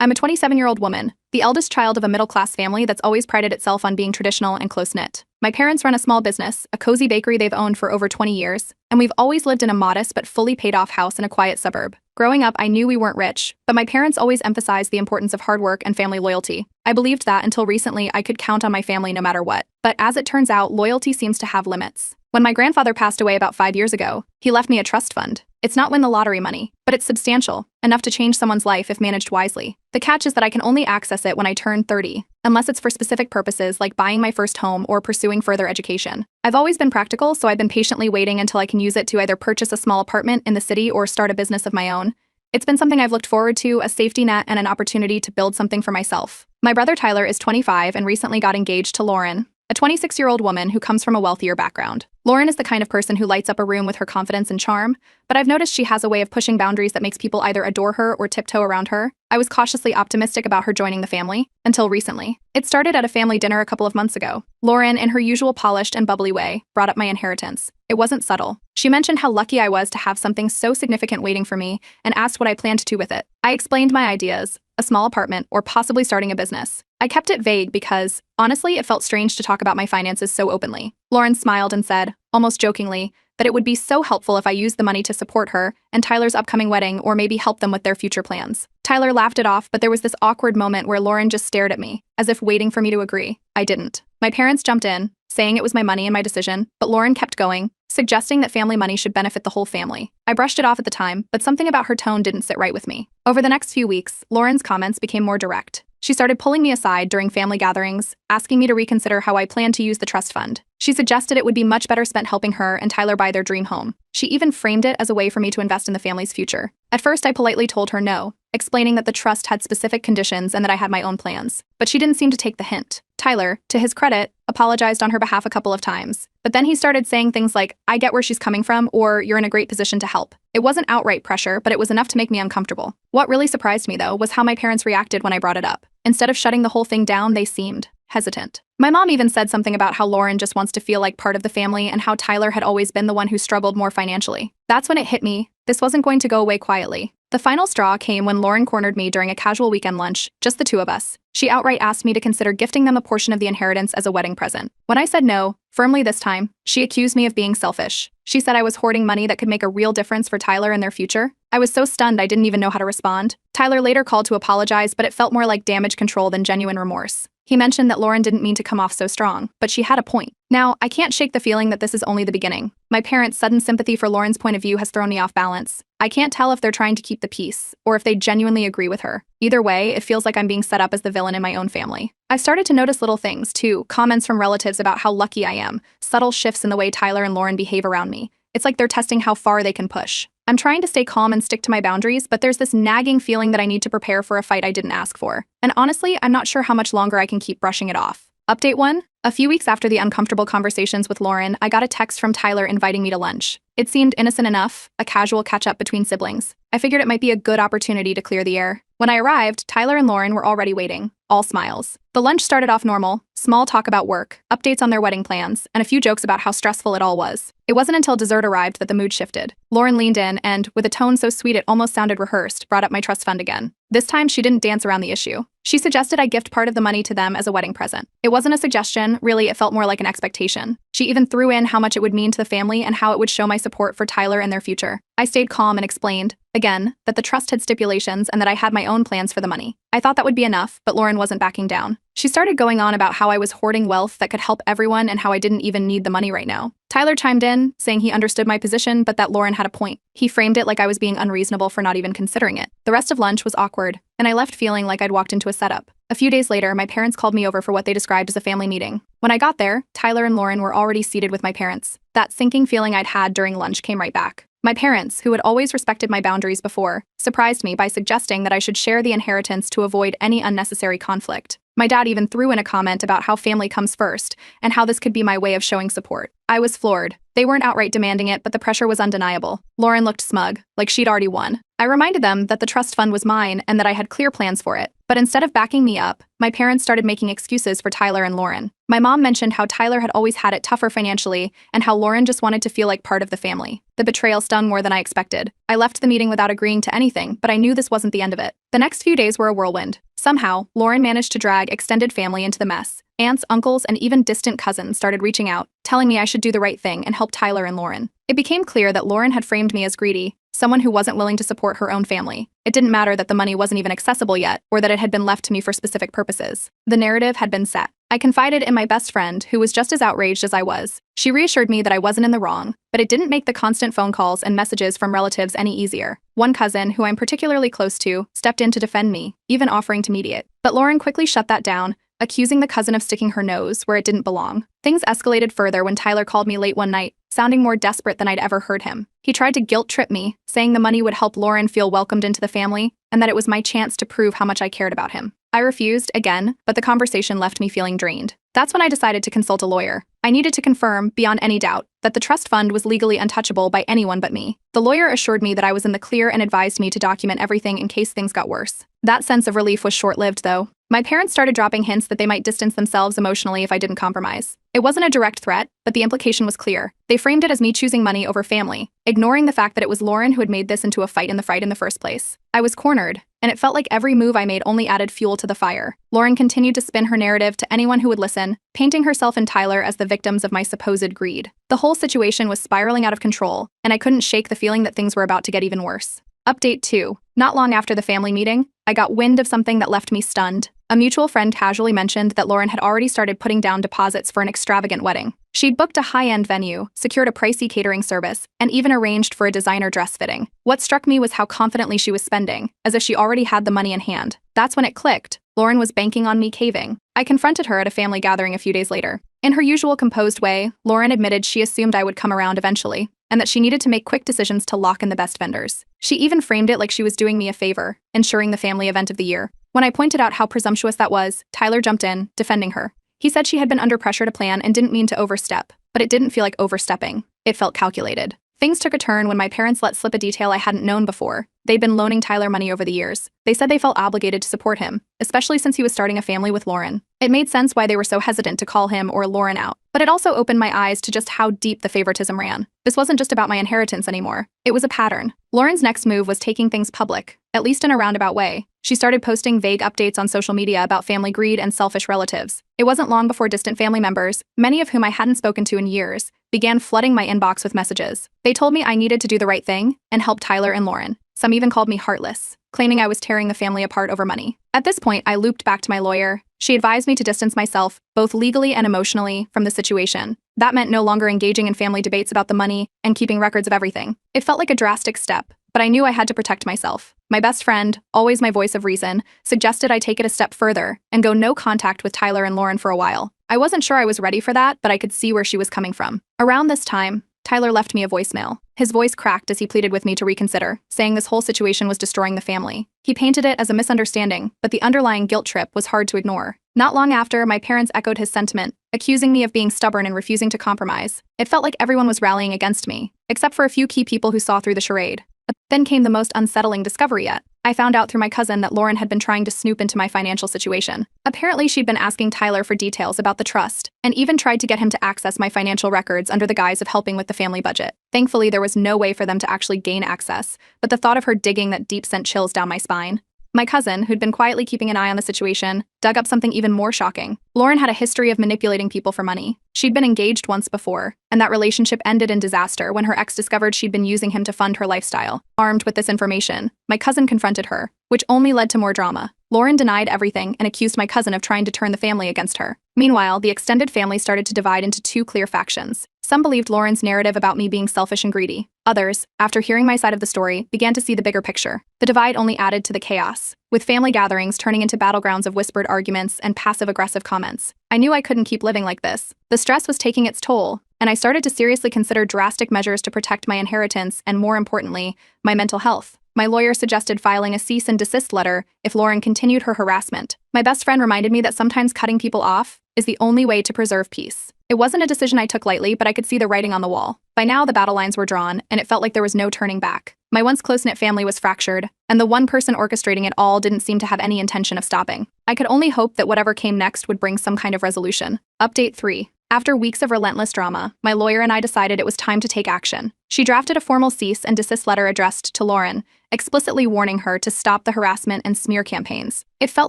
I'm a 27-year-old woman, the eldest child of a middle-class family that's always prided itself on being traditional and close-knit. My parents run a small business, a cozy bakery they've owned for over 20 years, and we've always lived in a modest but fully paid-off house in a quiet suburb. Growing up, I knew we weren't rich, but my parents always emphasized the importance of hard work and family loyalty. I believed that until recently I could count on my family no matter what. But as it turns out, loyalty seems to have limits. When my grandfather passed away about 5 years ago, he left me a trust fund. It's not win the lottery money, but it's substantial, enough to change someone's life if managed wisely. The catch is that I can only access it when I turn 30, unless it's for specific purposes like buying my first home or pursuing further education. I've always been practical, so I've been patiently waiting until I can use it to either purchase a small apartment in the city or start a business of my own. It's been something I've looked forward to, a safety net and an opportunity to build something for myself. My brother Tyler is 25 and recently got engaged to Lauren, a 26-year-old woman who comes from a wealthier background. Lauren is the kind of person who lights up a room with her confidence and charm, but I've noticed she has a way of pushing boundaries that makes people either adore her or tiptoe around her. I was cautiously optimistic about her joining the family, until recently. It started at a family dinner a couple of months ago. Lauren, in her usual polished and bubbly way, brought up my inheritance. It wasn't subtle. She mentioned how lucky I was to have something so significant waiting for me and asked what I planned to do with it. I explained my ideas, a small apartment, or possibly starting a business. I kept it vague because, honestly, it felt strange to talk about my finances so openly. Lauren smiled and said, almost jokingly, that it would be so helpful if I used the money to support her and Tyler's upcoming wedding or maybe help them with their future plans. Tyler laughed it off, but there was this awkward moment where Lauren just stared at me, as if waiting for me to agree. I didn't. My parents jumped in, saying it was my money and my decision, but Lauren kept going, suggesting that family money should benefit the whole family. I brushed it off at the time, but something about her tone didn't sit right with me. Over the next few weeks, Lauren's comments became more direct. She started pulling me aside during family gatherings, asking me to reconsider how I planned to use the trust fund. She suggested it would be much better spent helping her and Tyler buy their dream home. She even framed it as a way for me to invest in the family's future. At first, I politely told her no, explaining that the trust had specific conditions and that I had my own plans. But she didn't seem to take the hint. Tyler, to his credit, apologized on her behalf a couple of times. But then he started saying things like, I get where she's coming from, or you're in a great position to help. It wasn't outright pressure, but it was enough to make me uncomfortable. What really surprised me, though, was how my parents reacted when I brought it up. Instead of shutting the whole thing down, they seemed hesitant. My mom even said something about how Lauren just wants to feel like part of the family and how Tyler had always been the one who struggled more financially. That's when it hit me. This wasn't going to go away quietly. The final straw came when Lauren cornered me during a casual weekend lunch, just the two of us. She outright asked me to consider gifting them a portion of the inheritance as a wedding present. When I said no, firmly this time, she accused me of being selfish. She said I was hoarding money that could make a real difference for Tyler and their future. I was so stunned I didn't even know how to respond. Tyler later called to apologize, but it felt more like damage control than genuine remorse. He mentioned that Lauren didn't mean to come off so strong, but she had a point. Now, I can't shake the feeling that this is only the beginning. My parents' sudden sympathy for Lauren's point of view has thrown me off balance. I can't tell if they're trying to keep the peace, or if they genuinely agree with her. Either way, it feels like I'm being set up as the villain in my own family. I've started to notice little things, too, comments from relatives about how lucky I am, subtle shifts in the way Tyler and Lauren behave around me. It's like they're testing how far they can push. I'm trying to stay calm and stick to my boundaries, but there's this nagging feeling that I need to prepare for a fight I didn't ask for. And honestly, I'm not sure how much longer I can keep brushing it off. Update 1. A few weeks after the uncomfortable conversations with Lauren, I got a text from Tyler inviting me to lunch. It seemed innocent enough, a casual catch-up between siblings. I figured it might be a good opportunity to clear the air. When I arrived, Tyler and Lauren were already waiting, all smiles. The lunch started off normal, small talk about work, updates on their wedding plans, and a few jokes about how stressful it all was. It wasn't until dessert arrived that the mood shifted. Lauren leaned in and, with a tone so sweet it almost sounded rehearsed, brought up my trust fund again. This time, she didn't dance around the issue. She suggested I gift part of the money to them as a wedding present. It wasn't a suggestion, really, it felt more like an expectation. She even threw in how much it would mean to the family and how it would show my support for Tyler and their future. I stayed calm and explained, again, that the trust had stipulations and that I had my own plans for the money. I thought that would be enough, but Lauren wasn't backing down. She started going on about how I was hoarding wealth that could help everyone and how I didn't even need the money right now. Tyler chimed in, saying he understood my position, but that Lauren had a point. He framed it like I was being unreasonable for not even considering it. The rest of lunch was awkward, and I left feeling like I'd walked into a setup. A few days later, my parents called me over for what they described as a family meeting. When I got there, Tyler and Lauren were already seated with my parents. That sinking feeling I'd had during lunch came right back. My parents, who had always respected my boundaries before, surprised me by suggesting that I should share the inheritance to avoid any unnecessary conflict. My dad even threw in a comment about how family comes first and how this could be my way of showing support. I was floored. They weren't outright demanding it, but the pressure was undeniable. Lauren looked smug, like she'd already won. I reminded them that the trust fund was mine and that I had clear plans for it. But instead of backing me up, my parents started making excuses for Tyler and Lauren. My mom mentioned how Tyler had always had it tougher financially and how Lauren just wanted to feel like part of the family. The betrayal stung more than I expected. I left the meeting without agreeing to anything, but I knew this wasn't the end of it. The next few days were a whirlwind. Somehow, Lauren managed to drag extended family into the mess. Aunts, uncles, and even distant cousins started reaching out, telling me I should do the right thing and help Tyler and Lauren. It became clear that Lauren had framed me as greedy, someone who wasn't willing to support her own family. It didn't matter that the money wasn't even accessible yet, or that it had been left to me for specific purposes. The narrative had been set. I confided in my best friend, who was just as outraged as I was. She reassured me that I wasn't in the wrong, but it didn't make the constant phone calls and messages from relatives any easier. One cousin, who I'm particularly close to, stepped in to defend me, even offering to mediate. But Lauren quickly shut that down, accusing the cousin of sticking her nose where it didn't belong. Things escalated further when Tyler called me late one night, sounding more desperate than I'd ever heard him. He tried to guilt-trip me, saying the money would help Lauren feel welcomed into the family, and that it was my chance to prove how much I cared about him. I refused, again, but the conversation left me feeling drained. That's when I decided to consult a lawyer. I needed to confirm, beyond any doubt, that the trust fund was legally untouchable by anyone but me. The lawyer assured me that I was in the clear and advised me to document everything in case things got worse. That sense of relief was short-lived, though. My parents started dropping hints that they might distance themselves emotionally if I didn't compromise. It wasn't a direct threat, but the implication was clear. They framed it as me choosing money over family, ignoring the fact that it was Lauren who had made this into a fight in the first place. I was cornered, and it felt like every move I made only added fuel to the fire. Lauren continued to spin her narrative to anyone who would listen, painting herself and Tyler as the victims of my supposed greed. The whole situation was spiraling out of control, and I couldn't shake the feeling that things were about to get even worse. Update 2. Not long after the family meeting, I got wind of something that left me stunned. A mutual friend casually mentioned that Lauren had already started putting down deposits for an extravagant wedding. She'd booked a high-end venue, secured a pricey catering service, and even arranged for a designer dress fitting. What struck me was how confidently she was spending, as if she already had the money in hand. That's when it clicked. Lauren was banking on me caving. I confronted her at a family gathering a few days later. In her usual composed way, Lauren admitted she assumed I would come around eventually, and that she needed to make quick decisions to lock in the best vendors. She even framed it like she was doing me a favor, ensuring the family event of the year. When I pointed out how presumptuous that was, Tyler jumped in, defending her. He said she had been under pressure to plan and didn't mean to overstep, but it didn't feel like overstepping. It felt calculated. Things took a turn when my parents let slip a detail I hadn't known before. They'd been loaning Tyler money over the years. They said they felt obligated to support him, especially since he was starting a family with Lauren. It made sense why they were so hesitant to call him or Lauren out, but it also opened my eyes to just how deep the favoritism ran. This wasn't just about my inheritance anymore. It was a pattern. Lauren's next move was taking things public, at least in a roundabout way. She started posting vague updates on social media about family greed and selfish relatives. It wasn't long before distant family members, many of whom I hadn't spoken to in years, began flooding my inbox with messages. They told me I needed to do the right thing and help Tyler and Lauren. Some even called me heartless, claiming I was tearing the family apart over money. At this point, I looped back to my lawyer. She advised me to distance myself, both legally and emotionally, from the situation. That meant no longer engaging in family debates about the money and keeping records of everything. It felt like a drastic step, but I knew I had to protect myself. My best friend, always my voice of reason, suggested I take it a step further and go no contact with Tyler and Lauren for a while. I wasn't sure I was ready for that, but I could see where she was coming from. Around this time, Tyler left me a voicemail. His voice cracked as he pleaded with me to reconsider, saying this whole situation was destroying the family. He painted it as a misunderstanding, but the underlying guilt trip was hard to ignore. Not long after, my parents echoed his sentiment, accusing me of being stubborn and refusing to compromise. It felt like everyone was rallying against me, except for a few key people who saw through the charade. But then came the most unsettling discovery yet. I found out through my cousin that Lauren had been trying to snoop into my financial situation. Apparently, she'd been asking Tyler for details about the trust, and even tried to get him to access my financial records under the guise of helping with the family budget. Thankfully, there was no way for them to actually gain access, but the thought of her digging that deep sent chills down my spine. My cousin, who'd been quietly keeping an eye on the situation, dug up something even more shocking. Lauren had a history of manipulating people for money. She'd been engaged once before, and that relationship ended in disaster when her ex discovered she'd been using him to fund her lifestyle. Armed with this information, my cousin confronted her, which only led to more drama. Lauren denied everything and accused my cousin of trying to turn the family against her. Meanwhile, the extended family started to divide into two clear factions. Some believed Lauren's narrative about me being selfish and greedy. Others, after hearing my side of the story, began to see the bigger picture. The divide only added to the chaos, with family gatherings turning into battlegrounds of whispered arguments and passive-aggressive comments. I knew I couldn't keep living like this. The stress was taking its toll, and I started to seriously consider drastic measures to protect my inheritance and, more importantly, my mental health. My lawyer suggested filing a cease and desist letter if Lauren continued her harassment. My best friend reminded me that sometimes cutting people off is the only way to preserve peace. It wasn't a decision I took lightly, but I could see the writing on the wall. By now, the battle lines were drawn, and it felt like there was no turning back. My once close-knit family was fractured, and the one person orchestrating it all didn't seem to have any intention of stopping. I could only hope that whatever came next would bring some kind of resolution. Update 3. After weeks of relentless drama, my lawyer and I decided it was time to take action. She drafted a formal cease and desist letter addressed to Lauren, explicitly warning her to stop the harassment and smear campaigns. It felt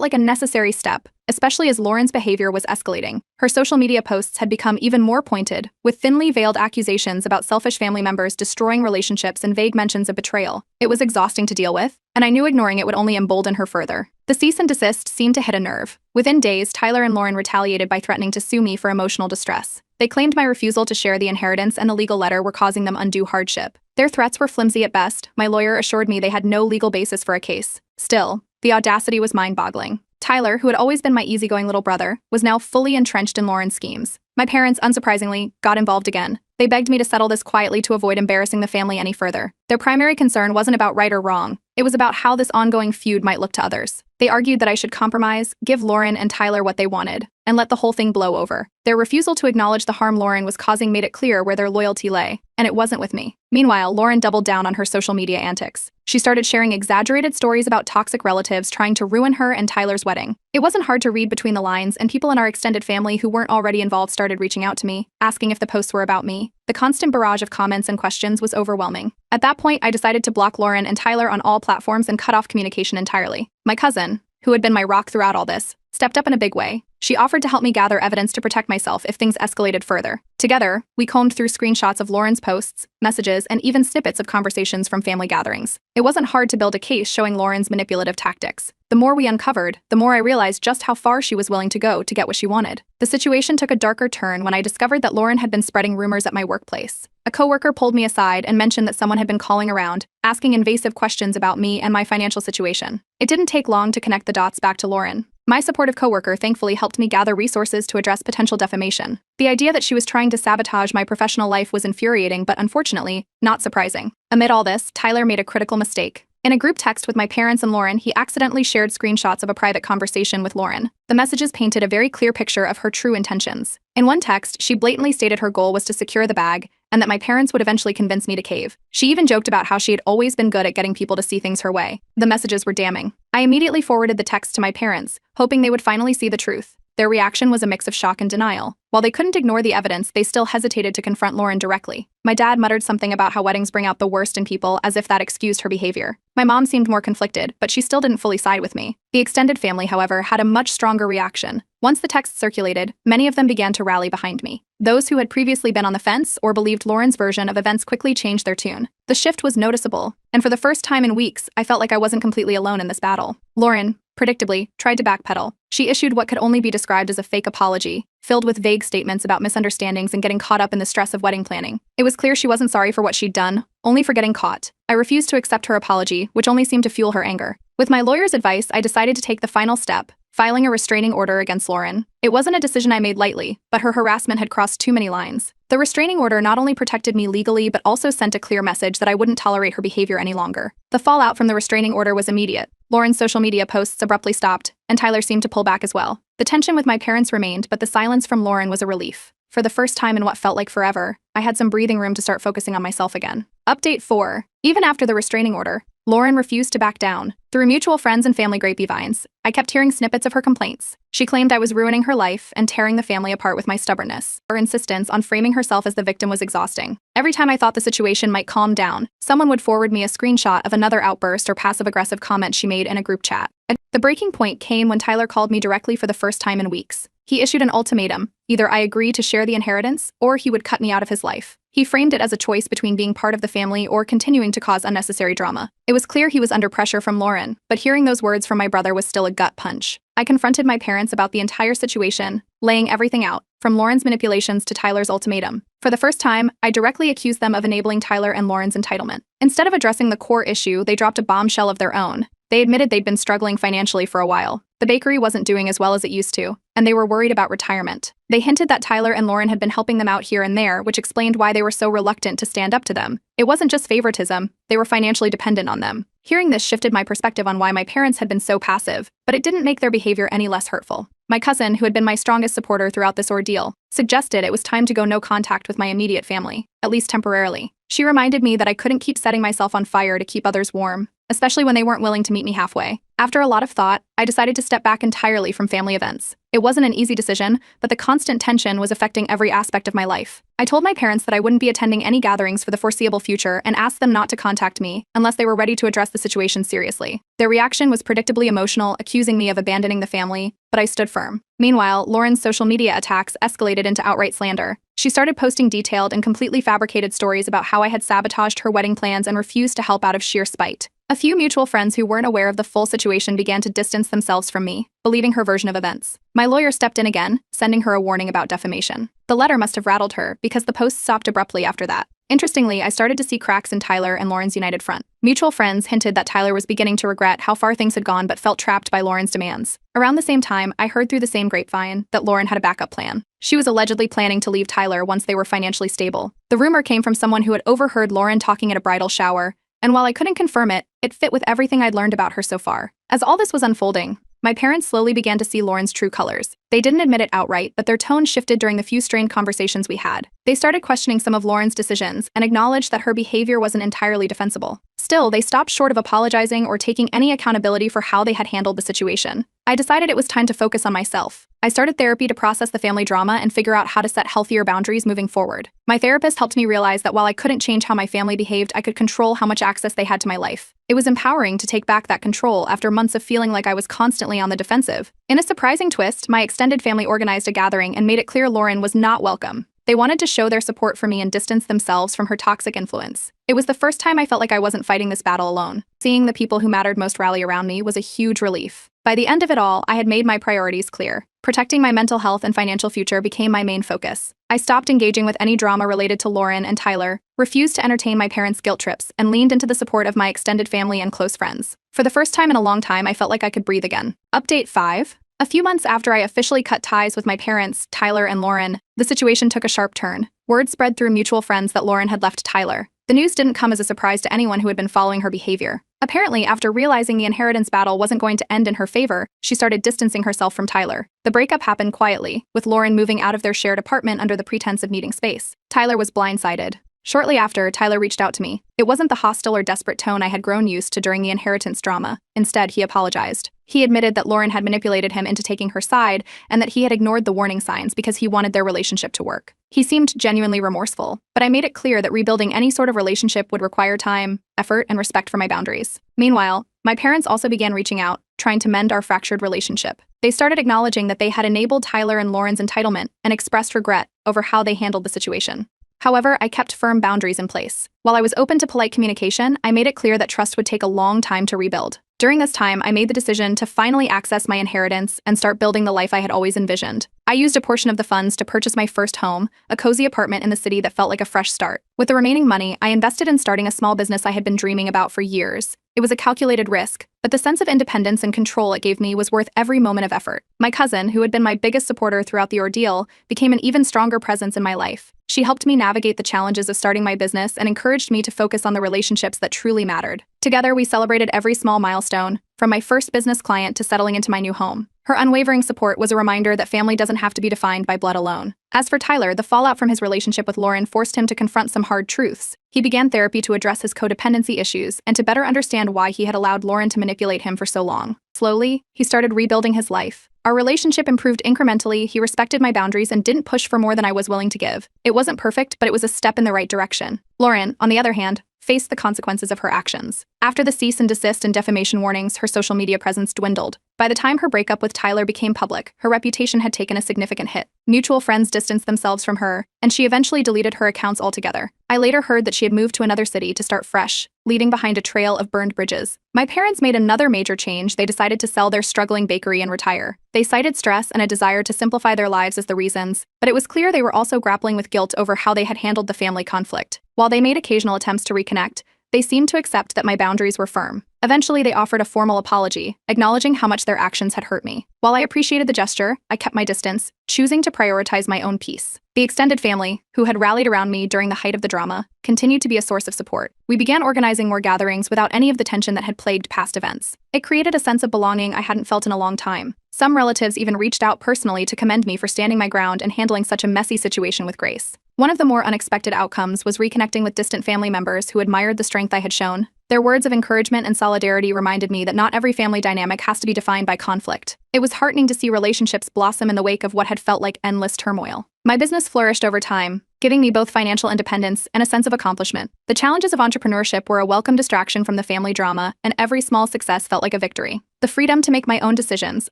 like a necessary step, especially as Lauren's behavior was escalating. Her social media posts had become even more pointed, with thinly veiled accusations about selfish family members destroying relationships and vague mentions of betrayal. It was exhausting to deal with, and I knew ignoring it would only embolden her further. The cease and desist seemed to hit a nerve. Within days, Tyler and Lauren retaliated by threatening to sue me for emotional distress. They claimed my refusal to share the inheritance and a legal letter were causing them undue hardship. Their threats were flimsy at best. My lawyer assured me they had no legal basis for a case. Still, the audacity was mind-boggling. Tyler, who had always been my easygoing little brother, was now fully entrenched in Lauren's schemes. My parents, unsurprisingly, got involved again. They begged me to settle this quietly to avoid embarrassing the family any further. Their primary concern wasn't about right or wrong. It was about how this ongoing feud might look to others. They argued that I should compromise, give Lauren and Tyler what they wanted, and let the whole thing blow over. Their refusal to acknowledge the harm Lauren was causing made it clear where their loyalty lay, and it wasn't with me. Meanwhile, Lauren doubled down on her social media antics. She started sharing exaggerated stories about toxic relatives trying to ruin her and Tyler's wedding. It wasn't hard to read between the lines, and people in our extended family who weren't already involved started reaching out to me, asking if the posts were about me. The constant barrage of comments and questions was overwhelming. At that point, I decided to block Lauren and Tyler on all platforms and cut off communication entirely. My cousin, who had been my rock throughout all this, stepped up in a big way. She offered to help me gather evidence to protect myself if things escalated further. Together, we combed through screenshots of Lauren's posts, messages, and even snippets of conversations from family gatherings. It wasn't hard to build a case showing Lauren's manipulative tactics. The more we uncovered, the more I realized just how far she was willing to go to get what she wanted. The situation took a darker turn when I discovered that Lauren had been spreading rumors at my workplace. A coworker pulled me aside and mentioned that someone had been calling around, asking invasive questions about me and my financial situation. It didn't take long to connect the dots back to Lauren. My supportive coworker thankfully helped me gather resources to address potential defamation. The idea that she was trying to sabotage my professional life was infuriating, but unfortunately, not surprising. Amid all this, Tyler made a critical mistake. In a group text with my parents and Lauren, he accidentally shared screenshots of a private conversation with Lauren. The messages painted a very clear picture of her true intentions. In one text, she blatantly stated her goal was to secure the bag, and that my parents would eventually convince me to cave. She even joked about how she had always been good at getting people to see things her way. The messages were damning. I immediately forwarded the text to my parents, hoping they would finally see the truth. Their reaction was a mix of shock and denial. While they couldn't ignore the evidence, they still hesitated to confront Lauren directly. My dad muttered something about how weddings bring out the worst in people, as if that excused her behavior. My mom seemed more conflicted, but she still didn't fully side with me. The extended family, however, had a much stronger reaction. Once the text circulated, many of them began to rally behind me. Those who had previously been on the fence or believed Lauren's version of events quickly changed their tune. The shift was noticeable, and for the first time in weeks, I felt like I wasn't completely alone in this battle. Lauren, predictably, tried to backpedal. She issued what could only be described as a fake apology, filled with vague statements about misunderstandings and getting caught up in the stress of wedding planning. It was clear she wasn't sorry for what she'd done, only for getting caught. I refused to accept her apology, which only seemed to fuel her anger. With my lawyer's advice, I decided to take the final step, filing a restraining order against Lauren. It wasn't a decision I made lightly, but her harassment had crossed too many lines. The restraining order not only protected me legally, but also sent a clear message that I wouldn't tolerate her behavior any longer. The fallout from the restraining order was immediate. Lauren's social media posts abruptly stopped, and Tyler seemed to pull back as well. The tension with my parents remained, but the silence from Lauren was a relief. For the first time in what felt like forever, I had some breathing room to start focusing on myself again. Update 4. Even after the restraining order, Lauren refused to back down. Through mutual friends and family grapevines, I kept hearing snippets of her complaints. She claimed I was ruining her life and tearing the family apart with my stubbornness. Her insistence on framing herself as the victim was exhausting. Every time I thought the situation might calm down, someone would forward me a screenshot of another outburst or passive-aggressive comment she made in a group chat. The breaking point came when Tyler called me directly for the first time in weeks. He issued an ultimatum. Either I agree to share the inheritance, or he would cut me out of his life. He framed it as a choice between being part of the family or continuing to cause unnecessary drama. It was clear he was under pressure from Lauren, but hearing those words from my brother was still a gut punch. I confronted my parents about the entire situation, laying everything out, from Lauren's manipulations to Tyler's ultimatum. For the first time, I directly accused them of enabling Tyler and Lauren's entitlement. Instead of addressing the core issue, they dropped a bombshell of their own. They admitted they'd been struggling financially for a while. The bakery wasn't doing as well as it used to, and they were worried about retirement. They hinted that Tyler and Lauren had been helping them out here and there, which explained why they were so reluctant to stand up to them. It wasn't just favoritism, they were financially dependent on them. Hearing this shifted my perspective on why my parents had been so passive, but it didn't make their behavior any less hurtful. My cousin, who had been my strongest supporter throughout this ordeal, suggested it was time to go no contact with my immediate family, at least temporarily. She reminded me that I couldn't keep setting myself on fire to keep others warm, especially when they weren't willing to meet me halfway. After a lot of thought, I decided to step back entirely from family events. It wasn't an easy decision, but the constant tension was affecting every aspect of my life. I told my parents that I wouldn't be attending any gatherings for the foreseeable future and asked them not to contact me unless they were ready to address the situation seriously. Their reaction was predictably emotional, accusing me of abandoning the family, but I stood firm. Meanwhile, Lauren's social media attacks escalated into outright slander. She started posting detailed and completely fabricated stories about how I had sabotaged her wedding plans and refused to help out of sheer spite. A few mutual friends who weren't aware of the full situation began to distance themselves from me, believing her version of events. My lawyer stepped in again, sending her a warning about defamation. The letter must have rattled her, because the post stopped abruptly after that. Interestingly, I started to see cracks in Tyler and Lauren's united front. Mutual friends hinted that Tyler was beginning to regret how far things had gone but felt trapped by Lauren's demands. Around the same time, I heard through the same grapevine that Lauren had a backup plan. She was allegedly planning to leave Tyler once they were financially stable. The rumor came from someone who had overheard Lauren talking at a bridal shower, and while I couldn't confirm it, it fit with everything I'd learned about her so far. As all this was unfolding, my parents slowly began to see Lauren's true colors. They didn't admit it outright, but their tone shifted during the few strained conversations we had. They started questioning some of Lauren's decisions and acknowledged that her behavior wasn't entirely defensible. Still, they stopped short of apologizing or taking any accountability for how they had handled the situation. I decided it was time to focus on myself. I started therapy to process the family drama and figure out how to set healthier boundaries moving forward. My therapist helped me realize that while I couldn't change how my family behaved, I could control how much access they had to my life. It was empowering to take back that control after months of feeling like I was constantly on the defensive. In a surprising twist, my extended family organized a gathering and made it clear Lauren was not welcome. They wanted to show their support for me and distance themselves from her toxic influence. It was the first time I felt like I wasn't fighting this battle alone. Seeing the people who mattered most rally around me was a huge relief. By the end of it all, I had made my priorities clear. Protecting my mental health and financial future became my main focus. I stopped engaging with any drama related to Lauren and Tyler, refused to entertain my parents' guilt trips, and leaned into the support of my extended family and close friends. For the first time in a long time, I felt like I could breathe again. Update 5. A few months after I officially cut ties with my parents, Tyler and Lauren, the situation took a sharp turn. Word spread through mutual friends that Lauren had left Tyler. The news didn't come as a surprise to anyone who had been following her behavior. Apparently, after realizing the inheritance battle wasn't going to end in her favor, she started distancing herself from Tyler. The breakup happened quietly, with Lauren moving out of their shared apartment under the pretense of needing space. Tyler was blindsided. Shortly after, Tyler reached out to me. It wasn't the hostile or desperate tone I had grown used to during the inheritance drama. Instead, he apologized. He admitted that Lauren had manipulated him into taking her side and that he had ignored the warning signs because he wanted their relationship to work. He seemed genuinely remorseful, but I made it clear that rebuilding any sort of relationship would require time, effort, and respect for my boundaries. Meanwhile, my parents also began reaching out, trying to mend our fractured relationship. They started acknowledging that they had enabled Tyler and Lauren's entitlement and expressed regret over how they handled the situation. However, I kept firm boundaries in place. While I was open to polite communication, I made it clear that trust would take a long time to rebuild. During this time, I made the decision to finally access my inheritance and start building the life I had always envisioned. I used a portion of the funds to purchase my first home, a cozy apartment in the city that felt like a fresh start. With the remaining money, I invested in starting a small business I had been dreaming about for years. It was a calculated risk, but the sense of independence and control it gave me was worth every moment of effort. My cousin, who had been my biggest supporter throughout the ordeal, became an even stronger presence in my life. She helped me navigate the challenges of starting my business and encouraged me to focus on the relationships that truly mattered. Together, we celebrated every small milestone, from my first business client to settling into my new home. Her unwavering support was a reminder that family doesn't have to be defined by blood alone. As for Tyler, the fallout from his relationship with Lauren forced him to confront some hard truths. He began therapy to address his codependency issues and to better understand why he had allowed Lauren to manipulate him for so long. Slowly, he started rebuilding his life. Our relationship improved incrementally, he respected my boundaries and didn't push for more than I was willing to give. It wasn't perfect, but it was a step in the right direction. Lauren, on the other hand, faced the consequences of her actions. After the cease and desist and defamation warnings, her social media presence dwindled. By the time her breakup with Tyler became public, her reputation had taken a significant hit. Mutual friends distanced themselves from her, and she eventually deleted her accounts altogether. I later heard that she had moved to another city to start fresh, leaving behind a trail of burned bridges. My parents made another major change. They decided to sell their struggling bakery and retire. They cited stress and a desire to simplify their lives as the reasons, but it was clear they were also grappling with guilt over how they had handled the family conflict. While they made occasional attempts to reconnect, They seemed to accept that my boundaries were firm. Eventually, they offered a formal apology, acknowledging how much their actions had hurt me. While I appreciated the gesture, I kept my distance, choosing to prioritize my own peace. The extended family, who had rallied around me during the height of the drama, continued to be a source of support. We began organizing more gatherings without any of the tension that had plagued past events. It created a sense of belonging I hadn't felt in a long time. Some relatives even reached out personally to commend me for standing my ground and handling such a messy situation with grace. One of the more unexpected outcomes was reconnecting with distant family members who admired the strength I had shown. Their words of encouragement and solidarity reminded me that not every family dynamic has to be defined by conflict. It was heartening to see relationships blossom in the wake of what had felt like endless turmoil. My business flourished over time, giving me both financial independence and a sense of accomplishment. The challenges of entrepreneurship were a welcome distraction from the family drama, and every small success felt like a victory. The freedom to make my own decisions,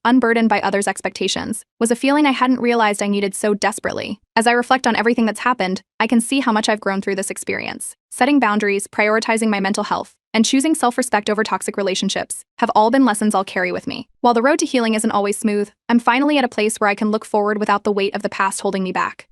unburdened by others' expectations, was a feeling I hadn't realized I needed so desperately. As I reflect on everything that's happened, I can see how much I've grown through this experience. Setting boundaries, prioritizing my mental health, and choosing self-respect over toxic relationships have all been lessons I'll carry with me. While the road to healing isn't always smooth, I'm finally at a place where I can look forward without the weight of the past holding me back.